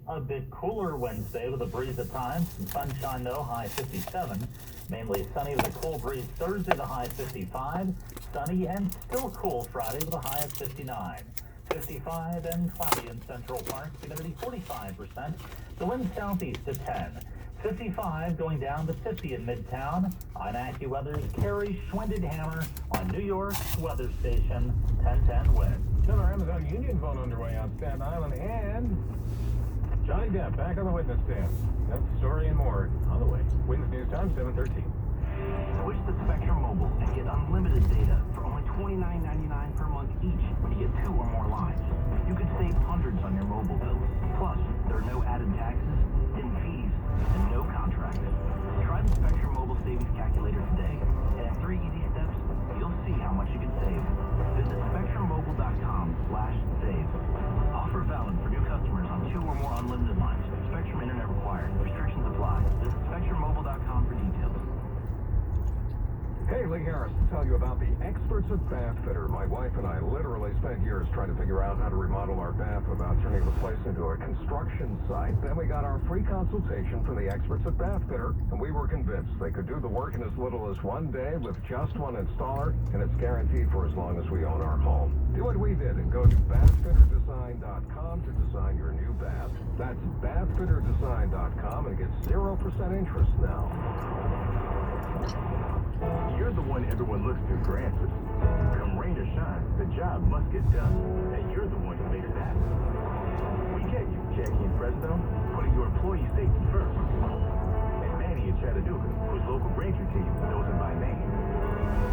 A bit cooler Wednesday with a breeze at times. Some sunshine though, high 57. Mainly sunny with a cool breeze Thursday, the high 55. Sunny and still cool Friday with a high of 59. 55 and cloudy in Central Park, humidity 45%. The wind southeast to 10. 55 going down to 50 in Midtown. On AccuWeather's Carrie Schwended-Hammer on New York's weather station, 1010 wind. Another Amazon union vote underway on Staten Island, and Johnny Depp back on the witness stand. That story and more on the way. Wins News Time, 7:13. Switch to Spectrum Mobile and get unlimited data for only $29.99 per month each when you get 2 or more lines. You could save hundreds on your mobile bills. Plus, there are no added taxes, hidden fees, and no contracts. Try the Spectrum Mobile Savings Calculator today, and in 3 easy steps, you'll see how much you can save. Visit SpectrumMobile.com/save. Offer valid for new customers on 2 or more unlimited lines. Spectrum Internet required. Restrictions apply. Visit SpectrumMobile.com for details. Hey, Lee Harris to tell you about the experts at Bath Fitter. My wife and I literally spent years trying to figure out how to remodel our bath without turning the place into a construction site. Then we got our free consultation from the experts at Bath Fitter, and we were convinced they could do the work in as little as 1 day with just one installer, and it's guaranteed for as long as we own our home. Do what we did and go to bathfitterdesign.com to design your new bath. That's bathfitterdesign.com and get 0% interest now. You're the one everyone looks to for answers. Come rain or shine, the job must get done, and you're the one who makes it happen. We get you, Jackie in Fresno, putting your employee safety first. And Manny in Chattanooga, whose local Ranger team knows him by name.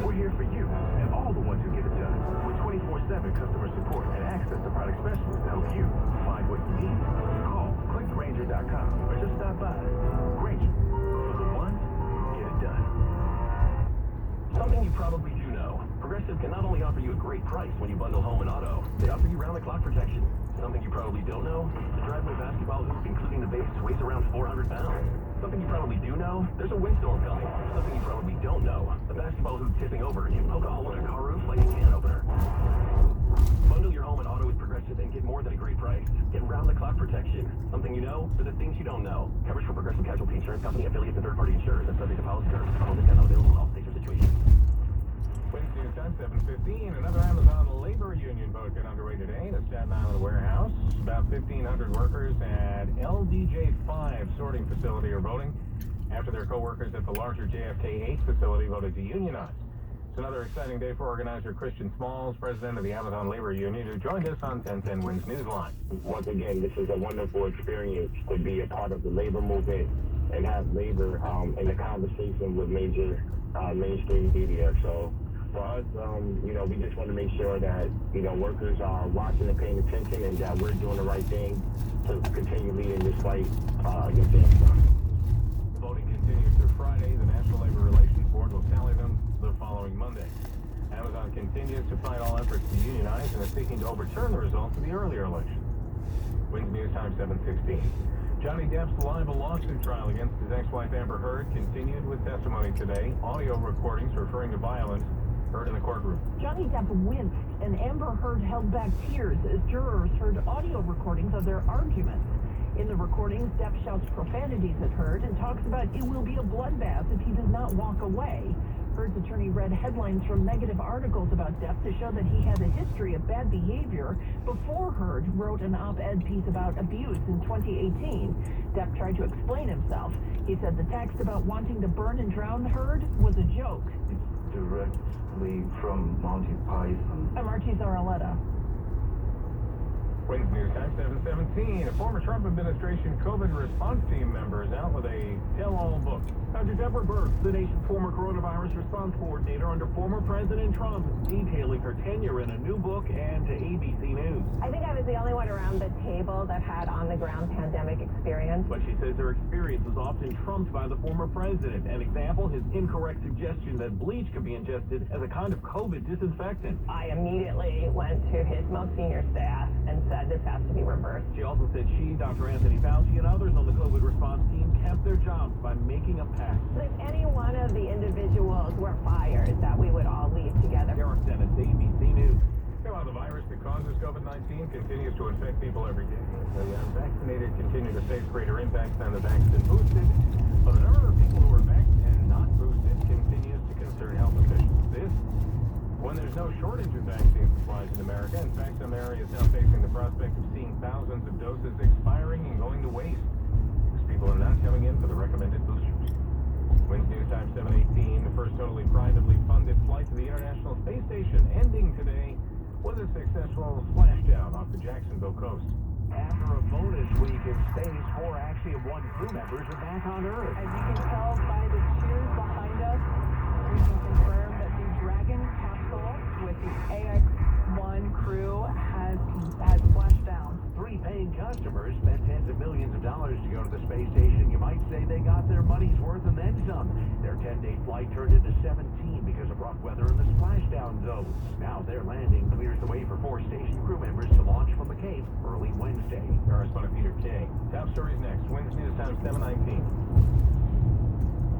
We're here for you and all the ones who get it done, with 24/7 customer support and access to product specialists to help you find what you need. Call clickgranger.com or just stop by. Granger, for the ones who get it done. Something you probably do know. Progressive can not only offer you a great price when you bundle home and auto, they offer you round-the-clock protection. Something you probably don't know, the driveway basketball hoop, including the base, weighs around 400 pounds. Something you probably do know, there's a windstorm coming. Something you probably don't know, the basketball hoop tipping over can poke a hole in a car roof like a can opener. Bundle your home and auto with Progressive and get more than a great price. Get round-the-clock protection. Something you know, for the things you don't know. Coverage for Progressive Casualty Insurance Company, affiliates, and third-party insurers, and subject to policy terms. All discount not available in all states or situations. Wednesday News Time, 7:15. Another Amazon labor union vote got underway today in a Staten Island warehouse. About 1,500 workers at LDJ5 sorting facility are voting after their co-workers at the larger JFK 8 facility voted to unionize. It's another exciting day for organizer Christian Smalls, president of the Amazon Labor Union, who joined us on 1010 Wins Newsline. Once again, this is a wonderful experience to be a part of the labor movement and have labor in the conversation with major mainstream media. So for us, we just want to make sure that, workers are watching and paying attention and that we're doing the right thing to continue leading this fight against Amazon. Voting continues through Friday. The National Labor Relations Board will tally them the following Monday. Amazon continues to fight all efforts to unionize and is seeking to overturn the results of the earlier election. Wins News Time, 7:16. Johnny Depp's libel lawsuit trial against his ex-wife Amber Heard continued with testimony today. Audio recordings referring to violence heard in the courtroom. Johnny Depp winced and Amber Heard held back tears as jurors heard audio recordings of their arguments. In the recordings, Depp shouts profanities at Heard and talks about it will be a bloodbath if he does not walk away. Heard's attorney read headlines from negative articles about Depp to show that he had a history of bad behavior before Heard wrote an op-ed piece about abuse in 2018. Depp tried to explain himself. He said the text about wanting to burn and drown Heard was a joke. It's directly from Monty Python. I'm Archie Zaraletta. Wins News Time, 7:17. A former Trump administration COVID response team member is out with a tell-all book. Dr. Deborah Birx, the nation's former coronavirus response coordinator under former President Trump, detailing her tenure in a new book and to ABC News. I think I was the only one around the table that had on-the-ground pandemic experience. But she says her experience was often trumped by the former president. An example, his incorrect suggestion that bleach could be ingested as a kind of COVID disinfectant. I immediately went to his most senior staff and said this has to be reversed. She also said she, Dr. Anthony Fauci, and others on the COVID response team kept their jobs by making a pact. If any one of the individuals were fired, that we would all leave together. Eric Dennis, ABC News. While the virus that causes COVID-19 continues to infect people every day, the unvaccinated continue face greater impacts than the vaccinated and boosted, but the number of people who are vaccinated and not boosted continues to concern health officials. This, when there's no shortage of vaccine supplies in America. In fact, some areas now facing the prospect of seeing thousands of doses expiring and going to waste, because people are not coming in for the recommended boosters. Wednesday News Time 7:18, the first totally privately funded flight to the International Space Station ending today with a successful splashdown off the Jacksonville coast. After a bonus week in space, 4 Axiom 1 crew members are back on Earth. As you can tell by the cheers behind us, we can confirm that the Dragon capsule with the AX-1 crew has splashed down. 3 paying customers spent tens of millions of dollars to go to the space station. You might say they got their money's worth and then some. Their 10-day flight turned into 17 because of rough weather in the splashdown zone. Now their landing clears the way for 4 station crew members to launch from the Cape early Wednesday. Correspondent Peter King. Top stories next. Wednesday News Time 7:19.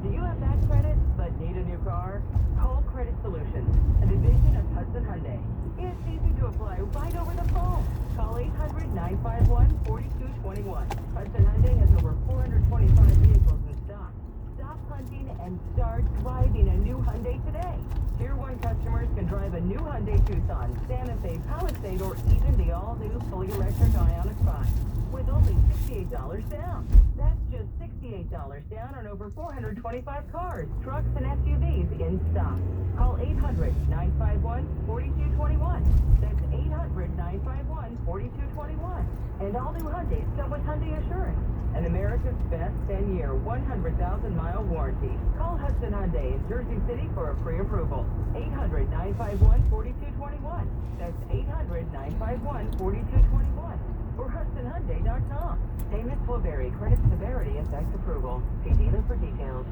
Do you have bad credit but need a new car? Call Credit Solutions, a division of Hudson Hyundai. It's easy to apply right over the phone. Call 800-951-4221. Hudson Hyundai has over 425 vehicles in stock. Stop hunting and start driving a new Hyundai today. Tier 1 customers can drive a new Hyundai Tucson, Santa Fe, Palisade, or even the all-new fully electric Ioniq 5 with only $68 down. That's just $68 down on over 425 cars, trucks, and SUVs in stock. Call 800-951-4221. That's 800-951-4221. And all new Hyundais come with Hyundai Assurance, and America's best 10-year, 100,000-mile warranty. Call Hudson Hyundai in Jersey City for a pre-approval. 800-951-4221. That's 800-951-4221. Or HudsonHyundai.com. Payments will vary. Credit severity affects approval. See dealer for details.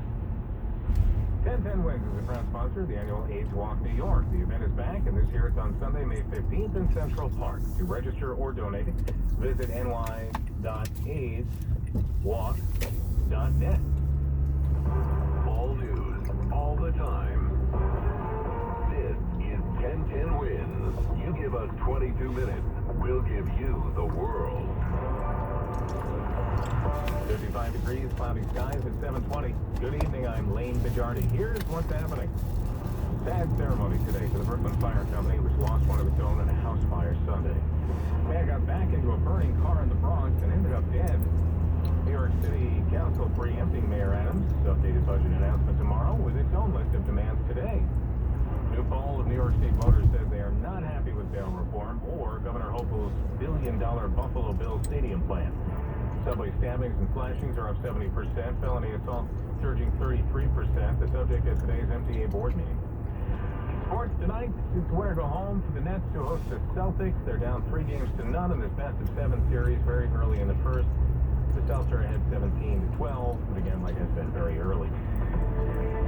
1010 Wings is a proud sponsor of the annual AIDS Walk New York. The event is back, and this year it's on Sunday, May 15th in Central Park. To register or donate, visit ny.aidswalk.net. All news, all the time. This is 1010 Wins. You give us 22 minutes, we'll give you the world. 55 degrees, cloudy skies at 7:20. Good evening, I'm Lane Bajardi. Here's what's happening. Sad ceremony today for the Brooklyn Fire Company, which lost one of its own in a house fire Sunday. Man got back into a burning car in the Bronx and ended up dead. New York City Council preempting Mayor Adams' updated budget announcement tomorrow with its own list of demands today. New poll of New York State voters says they are not happy with bail reform or Governor Hochul's billion-dollar Buffalo Bills stadium plan. Subway stabbings and flashings are up 70%. Felony assault surging 33%. The subject of today's MTA board meeting. Sports tonight, it's where to go home for the Nets to host the Celtics. They're down 3-0 in this best-of-7 series very early in the first. The Celtics are ahead 17-12, but again, like I said, very early.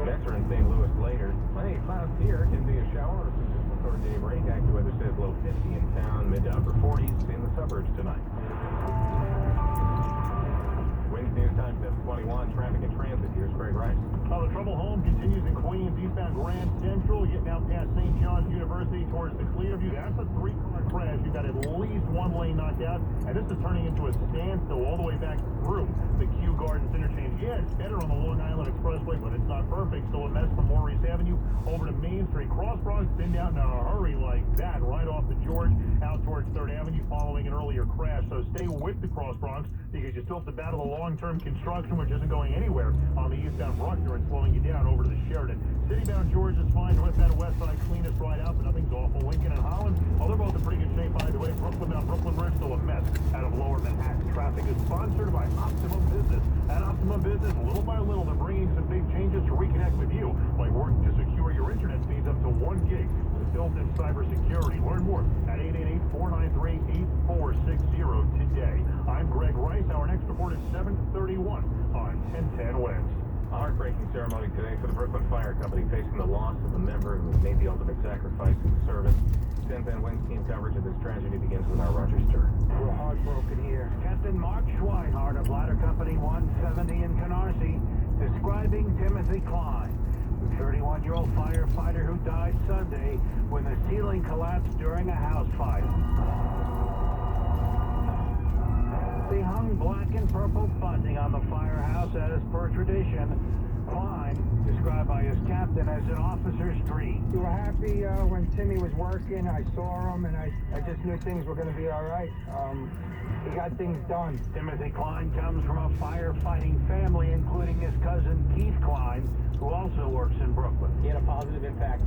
Mets are in St. Louis later. Plenty of clouds here. Can be a shower or some just before daybreak. AccuWeather says low 50 in town, mid to upper 40s in the suburbs tonight. Wednesday News Time 7:21. Traffic and transit. Here's Greg Rice. The trouble home continues in Queens, eastbound Grand Central, getting out past St. John's University towards the Clearview. That's a 3-car crash. You've got at least one lane knocked out, and this is turning into a standstill all the way back through the Kew Gardens interchange. Yeah, it's better on the Long Island Expressway, but it's not perfect. Still a mess from Maurice Avenue over to Main Street. Cross Bronx thinned out in a hurry like that, right off the George, out towards 3rd Avenue, following an earlier crash. So stay with the Cross Bronx, because you still have to battle the long-term construction, which isn't going anywhere on the eastbound Bruckner and slowing you down over to the Sheridan. Citybound George is fine. Northbound West Side cleanest right out, but nothing's awful. Lincoln and Holland, they're both in pretty good shape either way. Brooklyn down Brooklyn Bridge, still a mess out of lower Manhattan. Traffic is sponsored by Optimum Business. At Optimum Business, little by little, they're bringing some big changes to reconnect with you, like working to secure your internet speeds up to 1 gig with built-in cybersecurity. Learn more at 888-493-8460 today. I'm Greg Rice. Our next report is 7:31 on 1010 Wins. A heartbreaking ceremony today for the Brooklyn Fire Company, facing the loss of a member who made the ultimate sacrifice in the service. 1010 Wins team coverage of this tragedy begins with our Roger Stern. We're heartbroken here. Captain Mark Schweinhardt of Ladder Company 170 in Canarsie, describing Timothy Klein, the 31-year-old firefighter who died Sunday when the ceiling collapsed during a house fire. They hung black and purple bunting on the firehouse as per tradition. Klein, described by his captain as an officer's dream. We were happy when Timmy was working. I saw him, and I just knew things were going to be all right. He got things done. Timothy Klein comes from a firefighting family, including his cousin Keith Klein, who also works in Brooklyn. He had a positive impact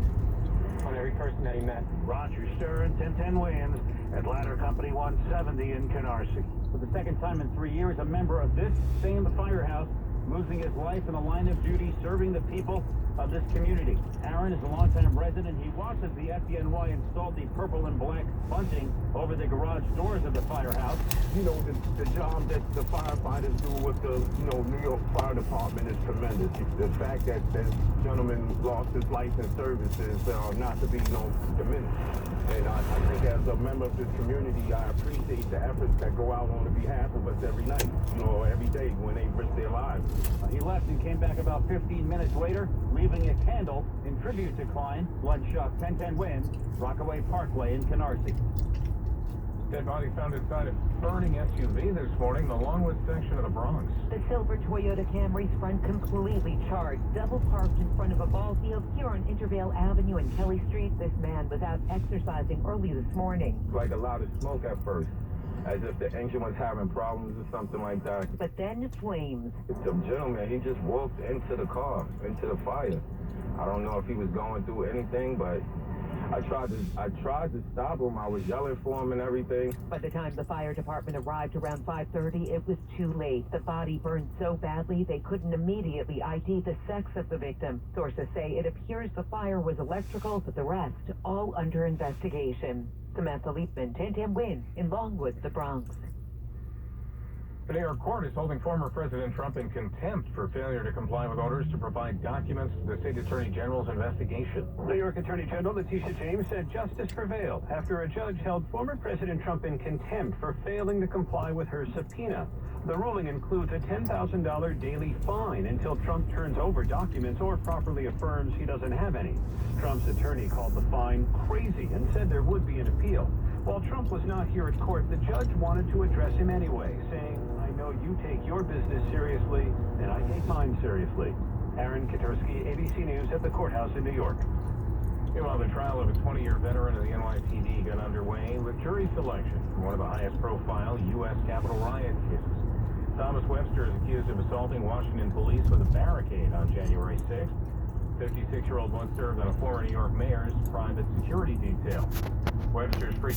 on every person that he met. Roger Stern, 1010 wins at Ladder Company 170 in Canarsie. For the second time in 3 years, a member of this same firehouse losing his life in the line of duty serving the people of this community. Aaron is a longtime resident. He watches the FDNY installed the purple and black bunting over the garage doors of the firehouse. You know, the job that the firefighters do with the, New York Fire Department is tremendous. The fact that this gentleman lost his life in service is not to be, diminished. And I think as a member of this community, I appreciate the efforts that go out on the behalf of us every night, every day when they risk their lives. He left and came back about 15 minutes later, leaving a candle in tribute to Klein. Bloodshot 1010 wins, Rockaway Parkway in Canarsie. Dead body found inside a burning SUV this morning in the Longwood section of the Bronx. The silver Toyota Camry's front completely charred, double parked in front of a ball field here on Intervale Avenue and Kelly Street. This man was out exercising early this morning. Like a lot of smoke at first, as if the engine was having problems or something like that. But then flames. The gentleman, he just walked into the car, into the fire. I don't know if he was going through anything, but I tried to stop him. I was yelling for him and everything. By the time the fire department arrived around 5:30, it was too late. The body burned so badly they couldn't immediately ID the sex of the victim. Sources say it appears the fire was electrical, but the rest all under investigation. Samantha Leapman, 1010 win in Longwood, the Bronx. The New York court is holding former President Trump in contempt for failure to comply with orders to provide documents to the state attorney general's investigation. New York Attorney General Letitia James said justice prevailed after a judge held former President Trump in contempt for failing to comply with her subpoena. The ruling includes a $10,000 daily fine until Trump turns over documents or properly affirms he doesn't have any. Trump's attorney called the fine crazy and said there would be an appeal. While Trump was not here at court, the judge wanted to address him anyway, saying, "I know you take your business seriously, and I take mine seriously." Aaron Katursky, ABC News at the courthouse in New York. Meanwhile, the trial of a 20-year veteran of the NYPD got underway with jury selection for one of the highest-profile U.S. Capitol riot cases. Thomas Webster is accused of assaulting Washington police with a barricade on January 6th. 56-year-old once served on a former New York mayor's private security detail. Webster's free